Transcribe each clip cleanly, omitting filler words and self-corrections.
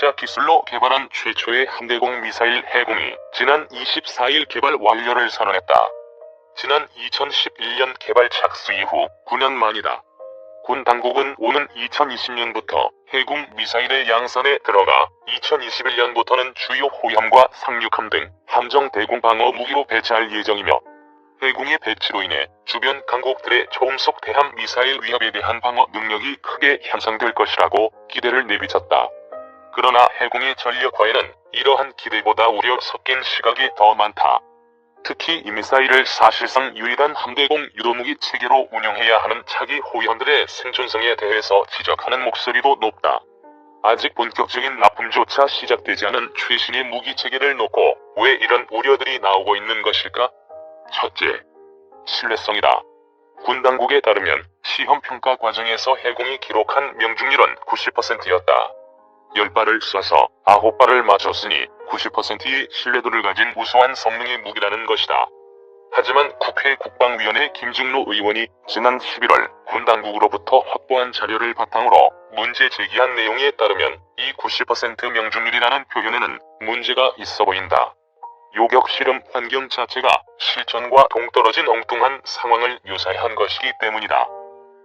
반도체 기술로 개발한 최초의 함대공 미사일 해공이 지난 24일 개발 완료를 선언했다. 지난 2011년 개발 착수 이후 9년 만이다. 군 당국은 오는 2020년부터 해군 미사일의 양산에 들어가 2021년부터는 주요 호위함과 상륙함 등 함정 대공 방어 무기로 배치할 예정이며, 해군의 배치로 인해 주변 강국들의 초음속 대함 미사일 위협에 대한 방어 능력이 크게 향상될 것이라고 기대를 내비쳤다. 그러나 해군의 전력화에는 이러한 기대보다 우려 섞인 시각이 더 많다. 특히 이 미사일을 사실상 유일한 함대공 유도무기 체계로 운영해야 하는 차기 호위함들의 생존성에 대해서 지적하는 목소리도 높다. 아직 본격적인 납품조차 시작되지 않은 최신의 무기 체계를 놓고 왜 이런 우려들이 나오고 있는 것일까? 첫째, 신뢰성이다. 군 당국에 따르면 시험평가 과정에서 해공이 기록한 명중률은 90%였다. 10발을 쏴서 9발을 맞췄으니 90%의 신뢰도를 가진 우수한 성능의 무기라는 것이다. 하지만 국회 국방위원회 김중로 의원이 지난 11월 군 당국으로부터 확보한 자료를 바탕으로 문제 제기한 내용에 따르면 이 90% 명중률이라는 표현에는 문제가 있어 보인다. 요격 실험 환경 자체가 실전과 동떨어진 엉뚱한 상황을 묘사한 것이기 때문이다.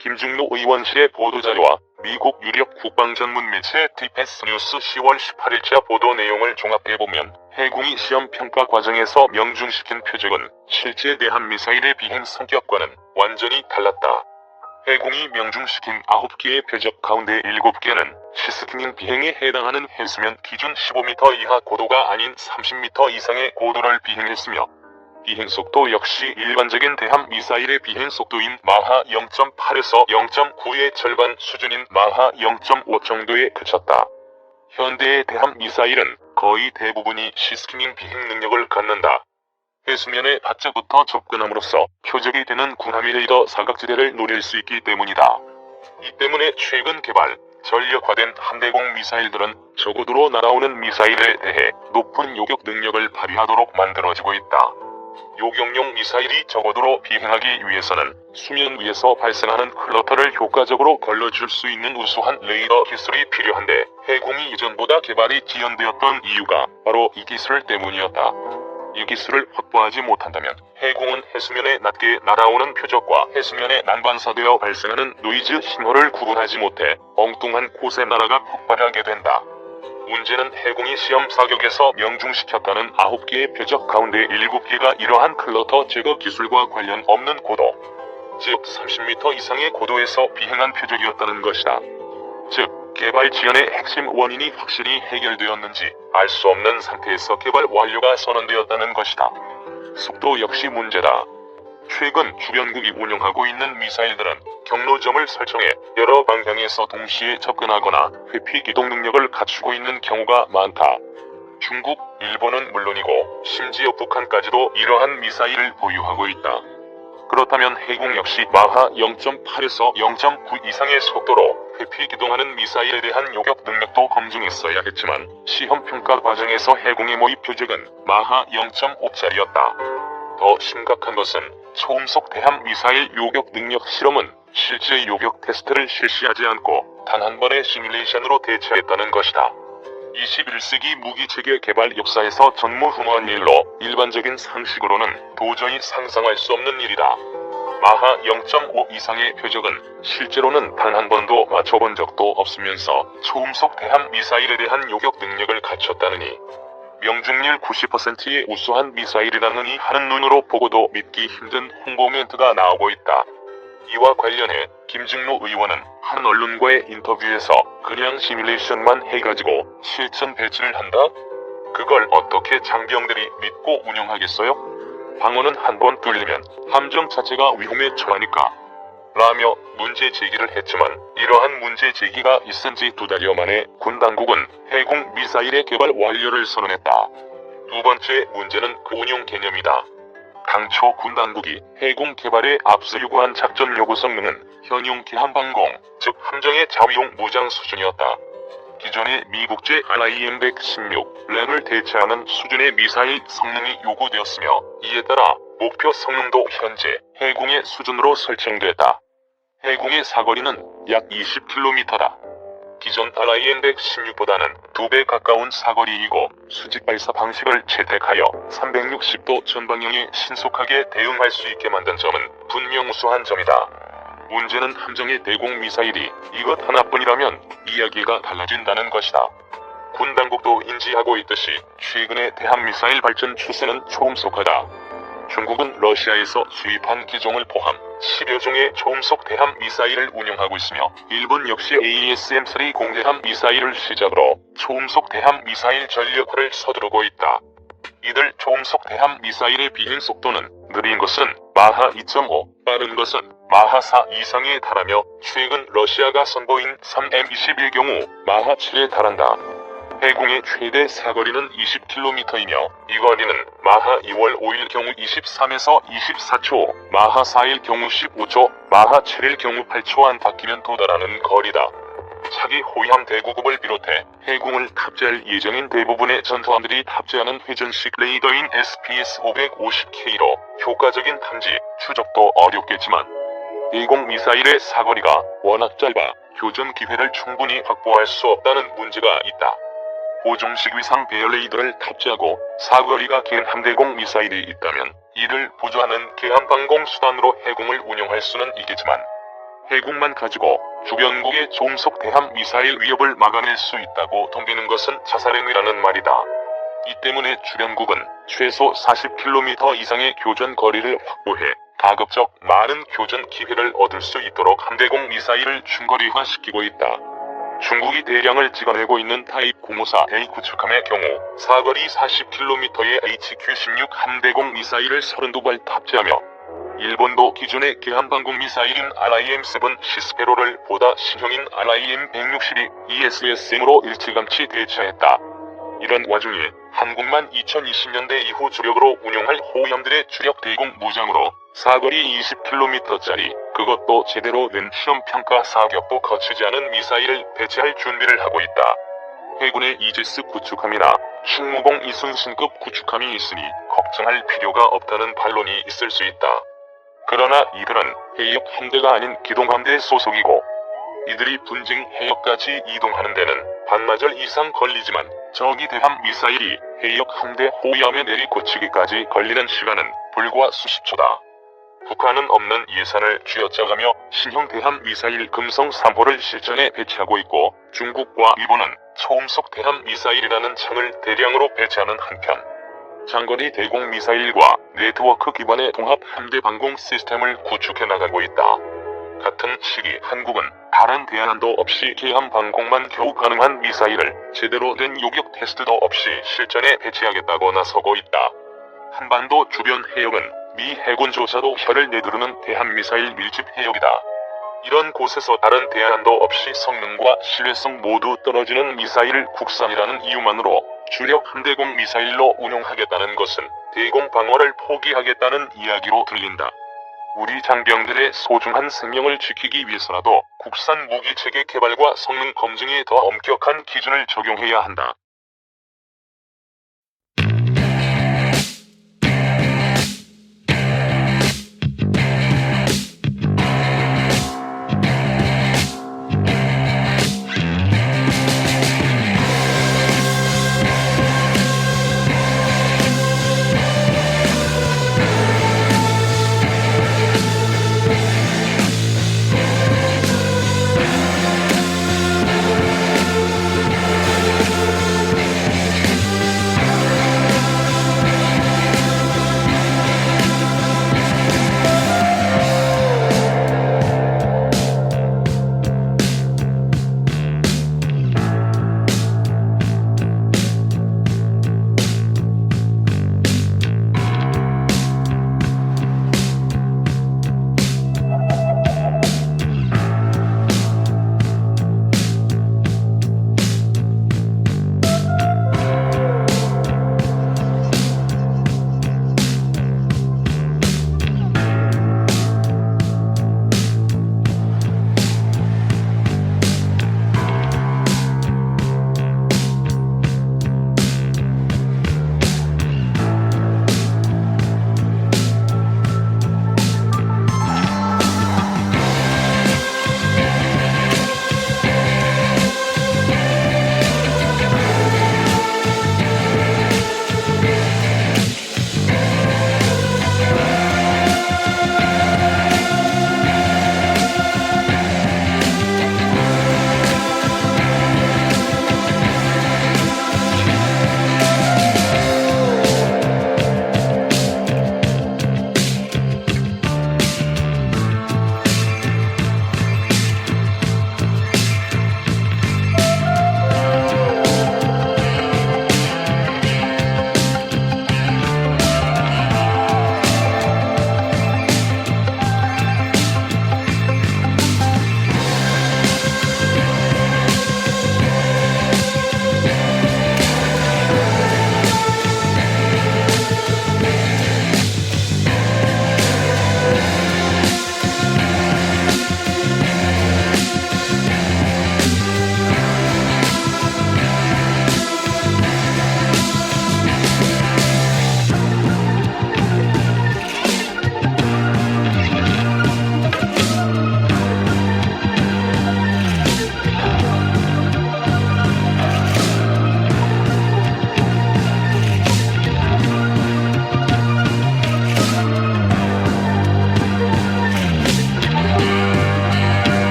김중로 의원실의 보도자료와 미국 유력 국방 전문 매체 디펜스 뉴스 10월 18일자 보도 내용을 종합해보면 해공이 시험평가 과정에서 명중시킨 표적은 실제 대함 미사일의 비행 성격과는 완전히 달랐다. 해공이 명중시킨 9개의 표적 가운데 7개는 시스킹 비행에 해당하는 해수면 기준 15m 이하 고도가 아닌 30m 이상의 고도를 비행했으며, 비행속도 역시 일반적인 대함 미사일의 비행속도인 마하 0.8에서 0.9의 절반 수준인 마하 0.5 정도에 그쳤다. 현대의 대함 미사일은 거의 대부분이 시스킹 비행 능력을 갖는다. 해수면에 바짝부터 접근함으로써 표적이 되는 군함의 레이더 사각지대를 노릴 수 있기 때문이다. 이 때문에 최근 개발, 전력화된 함대공 미사일들은 저고도로 날아오는 미사일에 대해 높은 요격 능력을 발휘하도록 만들어지고 있다. 요격용 미사일이 저고도로 비행하기 위해서는 수면 위에서 발생하는 클러터를 효과적으로 걸러줄 수 있는 우수한 레이더 기술이 필요한데, 해공이 이전보다 개발이 지연되었던 이유가 바로 이 기술 때문이었다. 이 기술을 확보하지 못한다면 해공은 해수면에 낮게 날아오는 표적과 해수면에 난반사되어 발생하는 노이즈 신호를 구분하지 못해 엉뚱한 곳에 날아가 폭발하게 된다. 문제는 해공이 시험 사격에서 명중시켰다는 9개의 표적 가운데 7개가 이러한 클러터 제거 기술과 관련 없는 고도, 즉 30m 이상의 고도에서 비행한 표적이었다는 것이다. 즉, 개발 지연의 핵심 원인이 확실히 해결되었는지 알 수 없는 상태에서 개발 완료가 선언되었다는 것이다. 속도 역시 문제다. 최근 주변국이 운용하고 있는 미사일들은 경로점을 설정해 여러 방향에서 동시에 접근하거나 회피 기동 능력을 갖추고 있는 경우가 많다. 중국, 일본은 물론이고 심지어 북한까지도 이러한 미사일을 보유하고 있다. 그렇다면 해공 역시 마하 0.8에서 0.9 이상의 속도로 회피 기동하는 미사일에 대한 요격 능력도 검증했어야 했지만, 시험평가 과정에서 해공의 모의 표적은 마하 0.5짜리였다. 더 심각한 것은 초음속 대함 미사일 요격 능력 실험은 실제 요격 테스트를 실시하지 않고 단 한 번의 시뮬레이션으로 대처했다는 것이다. 21세기 무기체계 개발 역사에서 전무후무한 일로 일반적인 상식으로는 도저히 상상할 수 없는 일이다. 마하 0.5 이상의 표적은 실제로는 단 한 번도 맞춰본 적도 없으면서 초음속 대함 미사일에 대한 요격 능력을 갖췄다느니, 명중률 90%의 우수한 미사일이라느니 하는 눈으로 보고도 믿기 힘든 홍보 멘트가 나오고 있다. 이와 관련해 김중로 의원은 한 언론과의 인터뷰에서 그냥 시뮬레이션만 해가지고 실전 배치를 한다? 그걸 어떻게 장병들이 믿고 운영하겠어요? 방어는 한 번 뚫리면 함정 자체가 위험에 처하니까 라며 문제 제기를 했지만, 이러한 문제 제기가 있은 지 2달여 만에 군 당국은 해공 미사일의 개발 완료를 선언했다. 두 번째 문제는 그 운용 개념이다. 당초 군 당국이 해공 개발에 앞서 요구한 작전 요구 성능은 현용 기함방공, 즉 함정의 자위용 무장 수준이었다. 기존의 미국제 RIM-116 램을 대체하는 수준의 미사일 성능이 요구되었으며, 이에 따라 목표 성능도 현재 해공의 수준으로 설정됐다. 해공의 사거리는 약 20km다. 기존 RIM-116보다는 2배 가까운 사거리이고 수직 발사 방식을 채택하여 360도 전방향에 신속하게 대응할 수 있게 만든 점은 분명 우수한 점이다. 문제는 함정의 대공 미사일이 이것 하나뿐이라면 이야기가 달라진다는 것이다. 군 당국도 인지하고 있듯이 최근의 대함미사일 발전 추세는 초음속화다. 중국은 러시아에서 수입한 기종을 포함 10여 종의 초음속 대함 미사일을 운용하고 있으며 일본 역시 ASM-3 공대함 미사일을 시작으로 초음속 대함 미사일 전력화를 서두르고 있다. 이들 초음속 대함 미사일의 비행 속도는 느린 것은 마하 2.5, 빠른 것은 마하 4 이상에 달하며 최근 러시아가 선보인 3M-21 경우 마하 7에 달한다. 해공의 최대 사거리는 20km이며 이 거리는 마하 2월 5일 경우 23에서 24초, 마하 4일 경우 15초, 마하 7일 경우 8초 안팎이면 도달하는 거리다. 차기 호위함 대구급을 비롯해 해공을 탑재할 예정인 대부분의 전투함들이 탑재하는 회전식 레이더인 SPS-550K로 효과적인 탐지, 추적도 어렵겠지만 대공 미사일의 사거리가 워낙 짧아 교전 기회를 충분히 확보할 수 없다는 문제가 있다. 5종식 위상 배열 레이더를 탑재하고 사거리가 긴 함대공 미사일이 있다면 이를 보조하는 계함방공 수단으로 해공을 운용할 수는 있겠지만 해공만 가지고 주변국의 초음속 대함 미사일 위협을 막아낼 수 있다고 덤비는 것은 자살행위라는 말이다. 이 때문에 주변국은 최소 40km 이상의 교전 거리를 확보해 가급적 많은 교전 기회를 얻을 수 있도록 함대공 미사일을 중거리화시키고 있다. 중국이 대량을 찍어내고 있는 타입 054A 구축함의 경우 사거리 40km의 HQ-16 함대공 미사일을 32발 탑재하며 일본도 기존의 계함방공 미사일인 RIM-7 시스페로를 보다 신형인 RIM-162 ESSM으로 일찌감치 대처했다. 이런 와중에 한국만 2020년대 이후 주력으로 운용할 호위함들의 주력 대공 무장으로 사거리 20km짜리 그것도 제대로 된 시험평가 사격도 거치지 않은 미사일을 배치할 준비를 하고 있다. 해군의 이제스 구축함이나 충무공 이순신급 구축함이 있으니 걱정할 필요가 없다는 반론이 있을 수 있다. 그러나 이들은 해역 함대가 아닌 기동함대 소속이고 이들이 분쟁 해역까지 이동하는 데는 반나절 이상 걸리지만 적이 대함 미사일이 해역 함대 호위함에 내리꽂히기까지 걸리는 시간은 불과 수십 초다. 북한은 없는 예산을 쥐어짜가며 신형 대함 미사일 금성 3호를 실전에 배치하고 있고 중국과 일본은 초음속 대함 미사일이라는 창을 대량으로 배치하는 한편 장거리 대공 미사일과 네트워크 기반의 통합 함대 방공 시스템을 구축해 나가고 있다. 같은 시기 한국은 다른 대안도 없이 계함 방공만 겨우 가능한 미사일을 제대로 된 요격 테스트도 없이 실전에 배치하겠다고 나서고 있다. 한반도 주변 해역은 미 해군조차도 혀를 내두르는 대한미사일 밀집 해역이다. 이런 곳에서 다른 대안도 없이 성능과 신뢰성 모두 떨어지는 미사일 국산이라는 이유만으로 주력 함대공 미사일로 운용하겠다는 것은 대공 방어를 포기하겠다는 이야기로 들린다. 우리 장병들의 소중한 생명을 지키기 위해서라도 국산 무기체계 개발과 성능 검증에 더 엄격한 기준을 적용해야 한다.